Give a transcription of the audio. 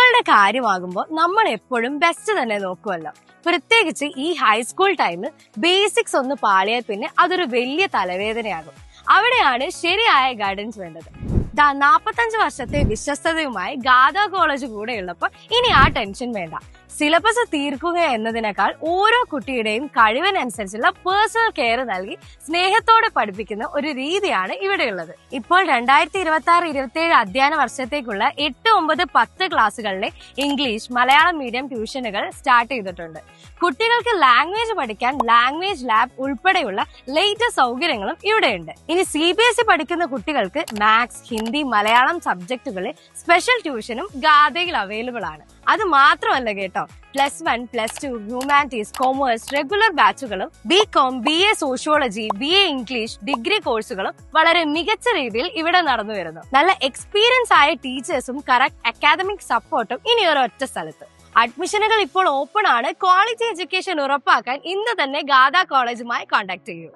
കുട്ടികളുടെ കാര്യമാകുമ്പോൾ നമ്മൾ എപ്പോഴും ബെസ്റ്റ് തന്നെ നോക്കുമല്ലോ. പ്രത്യേകിച്ച് ഈ ഹൈസ്കൂൾ ടൈമിൽ ബേസിക്സ് ഒന്ന് പാളിയാൽ പിന്നെ അതൊരു വലിയ തലവേദനയാകും. അവിടെയാണ് ശരിയായ ഗൈഡൻസ് വേണ്ടത്. 45 വർഷത്തെ വിശ്വസ്തതയുമായി ഗാഥ കോളേജ് കൂടെ ഉള്ളപ്പോൾ ഇനി ആ ടെൻഷൻ വേണ്ട. സിലബസ് തീർക്കുക എന്നതിനേക്കാൾ ഓരോ കുട്ടിയുടെയും കഴിവിനനുസരിച്ചുള്ള പേഴ്സണൽ കെയർ നൽകി സ്നേഹത്തോടെ പഠിപ്പിക്കുന്ന ഒരു രീതിയാണ് ഇവിടെയുള്ളത്. ഇപ്പോൾ 2026-27 അധ്യയന വർഷത്തേക്കുള്ള 8, 9, 10 ക്ലാസ്സുകളിലെ ഇംഗ്ലീഷ്, മലയാളം മീഡിയം ട്യൂഷനുകൾ സ്റ്റാർട്ട് ചെയ്തിട്ടുണ്ട്. കുട്ടികൾക്ക് ലാംഗ്വേജ് പഠിക്കാൻ ലാംഗ്വേജ് ലാബ് ഉൾപ്പെടെയുള്ള ലേറ്റസ്റ്റ് സൗകര്യങ്ങളും ഇവിടെയുണ്ട്. ഇനി CBSE പഠിക്കുന്ന കുട്ടികൾക്ക് മാത്സ്, ഹിന്ദി, മലയാളം സബ്ജക്റ്റുകളിൽ സ്പെഷ്യൽ ട്യൂഷനും ഗാഥയിൽ അവൈലബിൾ ആണ്. അത് മാത്രമല്ല കേട്ടോ, +1, +2, ഹ്യൂമാനിറ്റീസ്, കൊമേഴ്സ് റെഗുലർ ബാച്ചുകളും BCom, BA sociology, BA English degree കോഴ്സുകളും വളരെ മികച്ച രീതിയിൽ ഇവിടെ നടന്നു വരുന്നു. നല്ല എക്സ്പീരിയൻസ് ആയ ടീച്ചേഴ്സും കറക്റ്റ് അക്കാദമിക് സപ്പോർട്ടും ഇനി ഒരൊറ്റ സ്ഥലത്ത്. അഡ്മിഷനുകൾ ഇപ്പോൾ ഓപ്പൺ ആണ്. ക്വാളിറ്റി എഡ്യൂക്കേഷൻ ഉറപ്പാക്കാൻ ഇന്ന് തന്നെ ഗാഥ കോളേജുമായി കോൺടാക്ട് ചെയ്യൂ.